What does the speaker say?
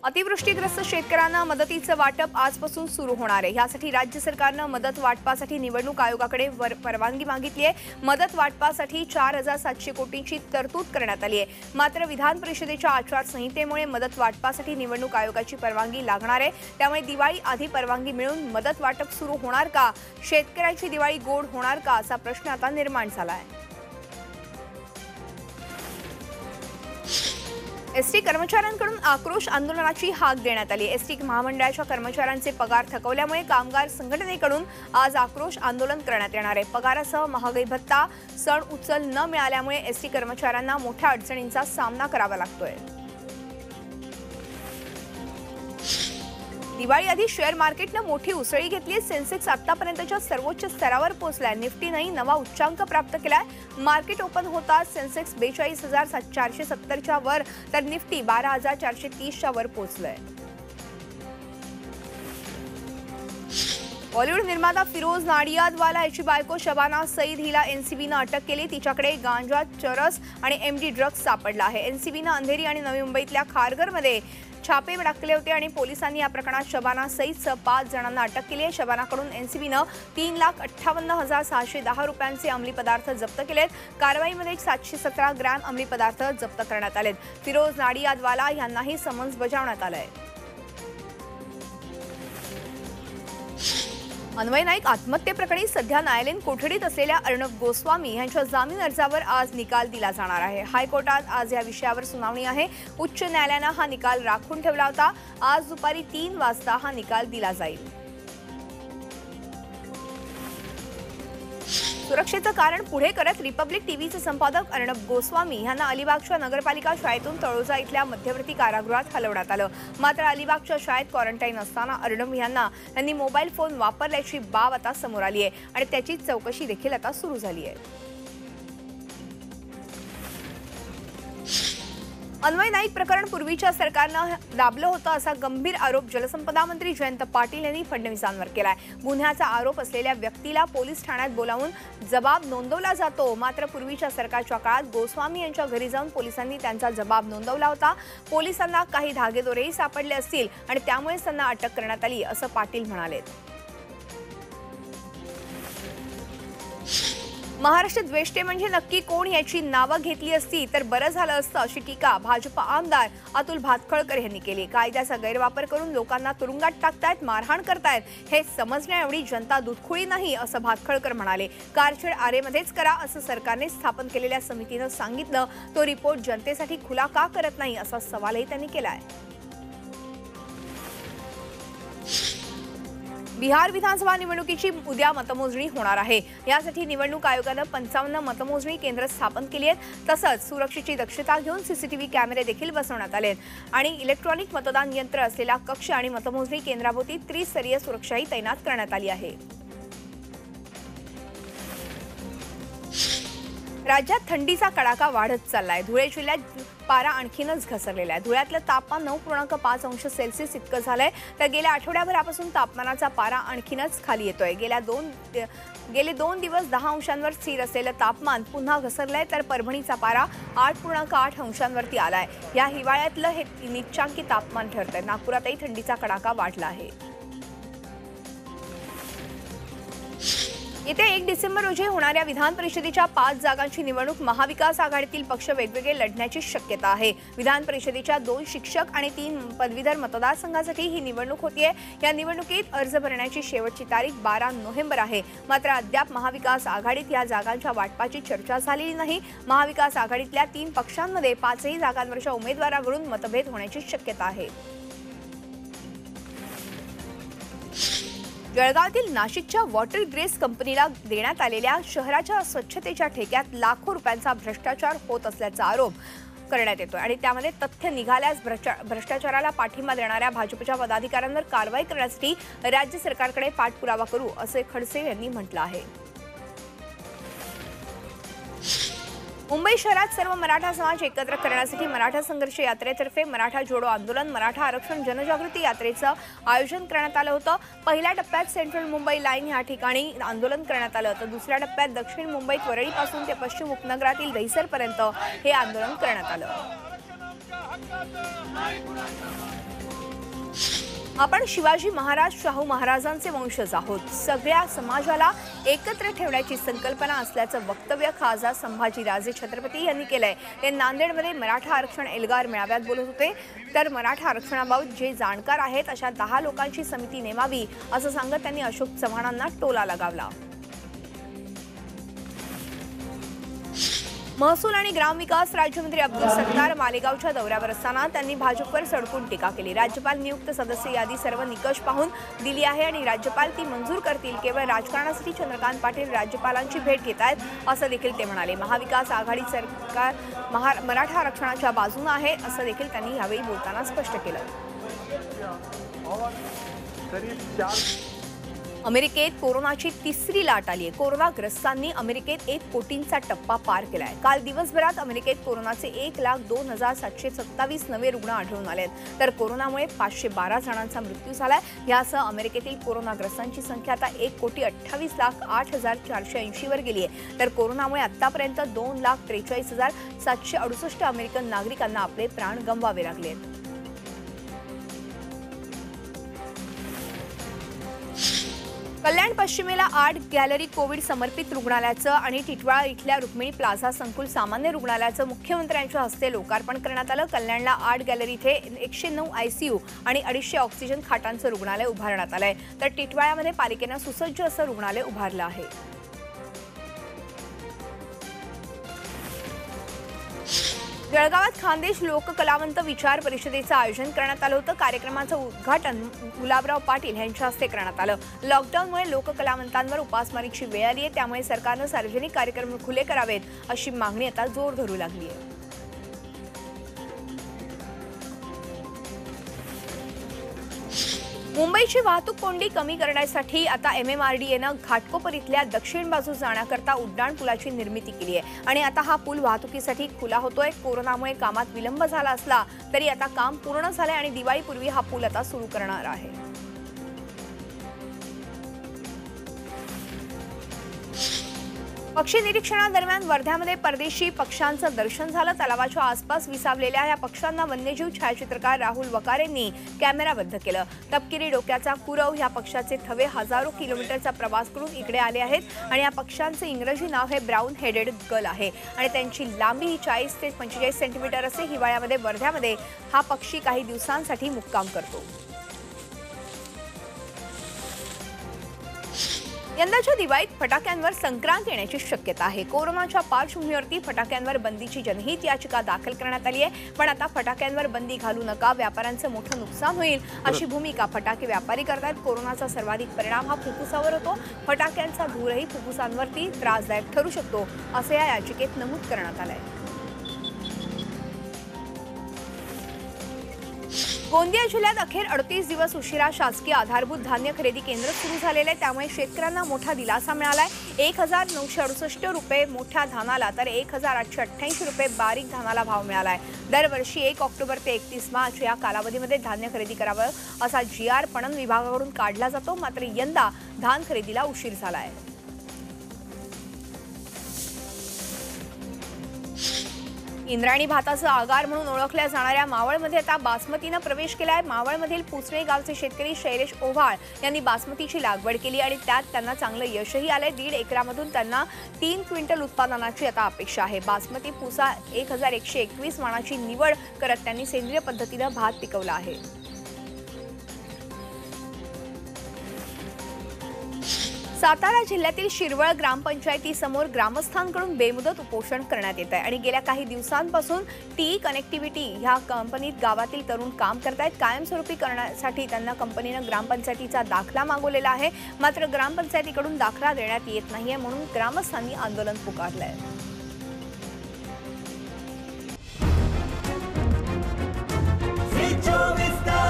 अतिवृष्टीग्रस्त शेतकऱ्यांना मदतीचं वाटप आजपासून सुरू होणार आहे। यासाठी राज्य सरकारनं मदत वाटपासाठी निवडणूक आयोगाकडे परवानगी मागितली आहे। मदत वाटपासाठी 4700 कोटींची तरतूद करण्यात आली आहे। मात्र विधान परिषदेच्या आचारसंहितेमुळे मदत वाटपासाठी निवडणूक आयोगाची परवानगी लागणार आहे। त्यामुळे दिवाळी आधी परवानगी मिळून मदत वाटप सुरू होणार का? शेतकऱ्यांची दिवाळी गोड होणार का असा प्रश्न आता निर्माण झाला आहे। एसटी कर्मचाऱ्यांकडून आक्रोश आंदोलनाची हाक देण्यात आली। एसटी महामंडळाच्या कर्मचाऱ्यांचे पगार थकवल्यामुळे कामगार संघटनेकडून आज आक्रोश आंदोलन करण्यात येणार आहे। पगारासह महागाई भत्ता, सण उचल न मिळाल्यामुळे एसटी कर्मचाऱ्यांना मोठ्या अडचणींचा सामना करावा लागतोय। दिवाळी आधी शेअर मार्केटनं मोठी उसळी घेतली। सेन्सेक्स आतापर्यंतच्या सर्वोच्च स्तरावर पोहोचलाय। निफ्टीनंही नवा उच्चांक प्राप्त केलाय। मार्केट ओपन होताच सेन्सेक्स 42,470 च्या वर तर निफ्टी 12,430 च्या वर पोहोचलंय। बॉलिवूड निर्माता फिरोज नाडियादवाला याची बायको शबाना सईद हिला एनसीबीनं अटक केली। तिच्याकडे गांजा, चरस आणि एमडी ड्रग्ज सापडला आहे। एनसीबीनं अंधेरी आणि नवी मुंबईतल्या खारघरमध्ये छापे टाकले होते आणि पोलिसांनी या प्रकरणात शबाना सईदसह 5 जणांना अटक केली आहे। शबानाकडून एनसीबीनं 3,58,610 रुपयांचे अंमली पदार्थ जप्त केलेत। कारवाईमध्ये 717 ग्रॅम अंमली पदार्थ जप्त करण्यात आलेत। फिरोज नाडियादवाला यांनाही समन्स बजावण्यात आलंय। अन्वय नाईक आत्महत्येप्रकरणी सध्या न्यायालयीन कोठडीत असलेल्या अर्णब गोस्वामी यांच्या जामीन अर्जावर आज निकाल दिला जाणार आहे। हायकोर्टात आज या विषयावर सुनावणी आहे। उच्च न्यायालयानं हा निकाल राखून ठेवला होता। आज दुपारी 3 वाजता हा निकाल दिला जाईल। सुरक्षेचं कारण पुढे करत रिपब्लिक टीव्हीचे संपादक अर्णब गोस्वामी यांना अलिबागच्या नगरपालिका शाळेतून तळोजा इथल्या मध्यवर्ती कारागृहात हलवण्यात आलं। मात्र अलिबागच्या शाळेत क्वारंटाईन असताना अर्णब यांनी मोबाईल फोन वापरल्याची बाब आता समोर आली आहे आणि त्याची चौकशी देखील आता सुरू झाली आहे। अन्वय नाईक प्रकरण पूर्वीच्या सरकारनं दाबलं होतं असा गंभीर आरोप जलसंपदा मंत्री जयंत पाटील यांनी फडणवीसांवर केलाय। गुन्ह्याचा आरोप असलेल्या व्यक्तीला पोलीस ठाण्यात बोलावून जबाब नोंदवला जातो। मात्र पूर्वीच्या सरकारच्या काळात गोस्वामी यांच्या घरी जाऊन पोलिसांनी त्यांचा जबाब नोंदवला होता। पोलिसांना काही धागेदोरेही सापडले असतील आणि त्यामुळेच त्यांना अटक करण्यात आली असं पाटील म्हणाले। महाराष्ट्र द्वेष्टे म्हणजे नक्की कोण याची नावं घेतली असती तर बरं झालं असतं अशी टीका भाजप आमदार अतुल भातखळकर यांनी केली। कायद्याचा गैरवापर करून लोकांना तुरुंगात टाकतायत, मारहाण करतायत, हे समजण्याएवढी जनता दुधखुळी नाही असं भातखळकर म्हणाले। कारछेड आरेमध्येच करा असं सरकारने स्थापन केलेल्या समितीनं सांगितलं, तो रिपोर्ट जनतेसाठी खुला का करत नाही असा सवालही त्यांनी केलाय। बिहार विधानसभा निवडणुकीची उद्या मतमोजणी होणार आहे। यासाठी निवडणूक आयोगानं 55 मतमोजणी केंद्र स्थापन केली आहेत। तसंच सुरक्षेची दक्षता घेऊन सीसीटीव्ही कॅमेरे देखील बसवण्यात आले आणि इलेक्ट्रॉनिक मतदान यंत्र असलेला कक्ष आणि मतमोजणी केंद्राभोवती त्रिस्तरीय सुरक्षाही तैनात करण्यात आली आहे। राज्यात थंडीचा कडाका वाढत चाललाय। धुळे जिल्ह्यात पारा आणखीनच घसरलेला आहे। धुळ्यातलं तापमान 9.5 अंश सेल्सिअस इतकं झालंय तर गेल्या आठवड्याभरापासून तापमानाचा पारा आणखीनच खाली येतोय। गेले 2 दिवस 10 अंशांवर स्थिर असलेलं तापमान पुन्हा घसरलंय तर परभणीचा पारा 8.8 अंशांवरती आलाय। या हिवाळ्यातलं हे निच्चांकी तापमान ठरतंय। नागपुरातही थंडीचा कडाका वाढला आहे। येत्या 1 डिसेंबर रोजी होणाऱ्या विधान परिषदेच्या 5 जागांची निवडणूक महाविकास आघाडीतील पक्ष वेगवेगळे लढण्याची शक्यता आहे। विधान परिषदेच्या 2 शिक्षक आणि 3 पदवीधर मतदारसंघासाठी ही निवडणूक होतीये। या निवडणुकीत अर्ज भरण्याची शेवटची तारीख 12 नोव्हेंबर आहे। मात्र अद्याप महाविकास आघाडीत या जागांच्या वाटपाची चर्चा झालेली नाही। महाविकास आघाडीतल्या 3 पक्षांमध्ये 5ही जागांवरच्या उमेदवारांवरून मतभेद होण्याची शक्यता आहे। जळगावातील नाशिकच्या वॉटर ग्रेस कंपनीला देण्यात आलेल्या शहराच्या स्वच्छतेच्या ठेक्यात लाखो रुपयांचा भ्रष्टाचार होत असल्याचा आरोप करण्यात येतोय आणि त्यामध्ये तथ्य निघाल्यास भ्रष्टाचाराला पाठिंबा देणाऱ्या भाजपच्या पदाधिकाऱ्यांवर कारवाई करण्यासाठी राज्य सरकारकडे पाठपुरावा करू असे खडसे यांनी म्हटलं आहे। मुंबई शहरात सर्व मराठा समाज एकत्र करण्यासाठी मराठा संघर्ष यात्रेतर्फे मराठा जोडो आंदोलन, मराठा आरक्षण जनजागृती यात्रेचं आयोजन करण्यात आलं होतं। पहिल्या टप्प्यात सेंट्रल मुंबई लाईन या ठिकाणी आंदोलन करण्यात आलं तर दुसऱ्या टप्प्यात दक्षिण मुंबईत वरळीपासून ते पश्चिम उपनगरातील दहिसरपर्यंत हे आंदोलन करण्यात आलं। आपण शिवाजी महाराज शाहू महाराजांचे वंशज आहोत. सगळ्या समाजाला एकत्र ठेवण्याची संकल्पना असल्याचं वक्तव्य खासदार संभाजीराजे छत्रपती यांनी केलंय. ते नांदेडमध्ये मराठा आरक्षण एल्गार मेळाव्यात बोलत होते. तर मराठा आरक्षणाबाबत जे जाणकार आहेत अशा 10 लोकांची समिती नेमावी असं सांगत त्यांनी अशोक चव्हाणांना टोला लगावला. महसूल आणि ग्रामविकास राज्यमंत्री अब्दुल सत्तार मालेगावच्या दौऱ्यावर असताना त्यांनी भाजपवर सडकून टीका केली. राज्यपाल नियुक्त सदस्य यादी सर्व निकष पाहून दिली आहे आणि राज्यपाल ती मंजूर करतील. केवळ राजकारणासाठी चंद्रकांत पाटील राज्यपालांची भेट घेत आहेत असं देखील ते म्हणाले. महाविकास आघाडी सरकार मराठा आरक्षणाच्या बाजूने आहे असं देखील त्यांनी यावेळी बोलताना स्पष्ट केलं. अमेरिकेत कोरोनाची तिसरी लाट आली आहे. कोरोनाग्रस्तांनी अमेरिकेत 1 कोटींचा टप्पा पार केलाय. काल दिवसभरात अमेरिकेत कोरोनाचे 1,02,727 नवे रुग्ण आढळून आले आहेत. तर कोरोनामुळे 512 जणांचा मृत्यू झालाय. यासह अमेरिकेतील कोरोनाग्रस्तांची संख्या आता 1,28,08,480 वर गेली आहे. तर कोरोनामुळे आतापर्यंत 2,43,768 अमेरिकन नागरिकांना आपले प्राण गमवावे लागले आहेत. कल्याण पश्चिमेला आर्ट गॅलरी कोविड समर्पित रुग्णालयाचं आणि टिटवाळा इथल्या रुक्मिणी प्लाझा संकुल सामान्य रुग्णालयाचं मुख्यमंत्र्यांच्या हस्ते लोकार्पण करण्यात आलं. कल्याणला आर्ट गॅलरी इथे 109 ICU आणि 250 ऑक्सिजन खाटांचं रुग्णालय उभारण्यात आलंय. तर टिटवाळ्यामध्ये पालिकेनं सुसज्ज असं रुग्णालय उभारलं आहे. जळगावात खानदेश लोककलावंत विचार परिषदेचं आयोजन करण्यात आलं होतं. कार्यक्रमाचं उद्घाटन गुलाबराव पाटील यांच्या हस्ते करण्यात आलं. लॉकडाऊनमुळे लोककलावंतांवर उपासमारीची वेळ आली आहे. त्यामुळे सरकारनं सार्वजनिक कार्यक्रम खुले करावेत अशी मागणी आता जोर धरू लागली आहे. मुंबईची वाहतूक कोंडी कमी करण्यासाठी आता MMRDAनं घाटकोपर इथल्या दक्षिण बाजूस जाण्याकरता उड्डाण पुलाची निर्मिती केली आहे आणि आता हा पूल वाहतुकीसाठी खुला होतोय. कोरोनामुळे कामात विलंब झाला असला तरी आता काम पूर्ण झालंय आणि दिवाळीपूर्वी हा पूल आता सुरू करणार आहे. पक्षी निरीक्षणादरम्यान वर्ध्यामध्ये परदेशी पक्ष्यांचं दर्शन झालं. तलावाच्या आसपास विसावलेल्या या पक्ष्यांना वन्यजीव छायाचित्रकार राहुल वकारेंनी कॅमेराबद्ध केलं. तपकिरी डोक्याचा कुरव ह्या पक्षाचे थवे हजारो किलोमीटरचा प्रवास करून इकडे आले आहेत आणि या पक्ष्यांचे इंग्रजी नाव हे ब्राऊन हेडेड गल आहे आणि त्यांची लांबी ही 40 ते 45 सेंटीमीटर असे. हिवाळ्यामध्ये वर्ध्यामध्ये हा पक्षी काही दिवसांसाठी मुक्काम करतो. यंदाच्या दिवाळीत फटाक्यांवर संक्रांत येण्याची शक्यता आहे. कोरोनाच्या पार्श्वभूमीवरती फटाक्यांवर बंदीची जनहित याचिका दाखल करण्यात आली आहे. पण आता फटाक्यांवर बंदी घालू नका, व्यापाऱ्यांचं मोठं नुकसान होईल अशी भूमिका फटाके व्यापारी करतात. कोरोनाचा सर्वाधिक परिणाम हा फुफ्फुसावर होतो. फटाक्यांचा धूरही फुफ्फुसांवरती त्रासदायक ठरू शकतो असं या याचिकेत नमूद करण्यात आलंय. गोंदिया जिल्ह्यात अखेर 38 दिवस उशिरा शासकीय आधारभूत धान्य खरेदी केंद्र सुरू झालेले आहे. त्यामुळे शेतकऱ्यांना मोठा दिलासा मिळालाय. 1,968 रुपये मोठ्या धानाला तर 1,888 रुपये बारीक धानाला भाव मिळालाय. दरवर्षी 1 ऑक्टोबर ते 31 मार्च या कालावधीमध्ये धान्य खरेदी करावं असा GR पणन विभागाकडून काढला जातो. मात्र यंदा धान खरेदीला उशीर झालाय. इंद्रायणी भाताचं आगार म्हणून ओळखल्या जाणाऱ्या मावळमध्ये आता बासमतीनं प्रवेश केलाय. मावळमधील पुसणे गावचे शेतकरी शैलेश ओव्हाळ यांनी बासमतीची लागवड केली आणि त्यात त्यांना चांगलं यशही आलंय. 1.5 एकरामधून त्यांना 3 क्विंटल उत्पादनाची आता अपेक्षा आहे. बासमती पुसा 1,121 वाणाची निवड करत त्यांनी सेंद्रिय पद्धतीनं भात पिकवला आहे. सातारा जिल्ह्यातील शिरवळ ग्रामपंचायतीसमोर ग्रामस्थांकडून बेमुदत उपोषण करण्यात येत आहे आणि गेल्या काही दिवसांपासून TE कनेक्टिव्हिटी ह्या कंपनीत गावातील तरुण काम करतायत. कायमस्वरूपी करण्यासाठी त्यांना कंपनीनं ग्रामपंचायतीचा दाखला मागवलेला आहे. मात्र ग्रामपंचायतीकडून दाखला देण्यात येत नाहीये म्हणून ग्रामस्थांनी आंदोलन पुकारलंय. Vista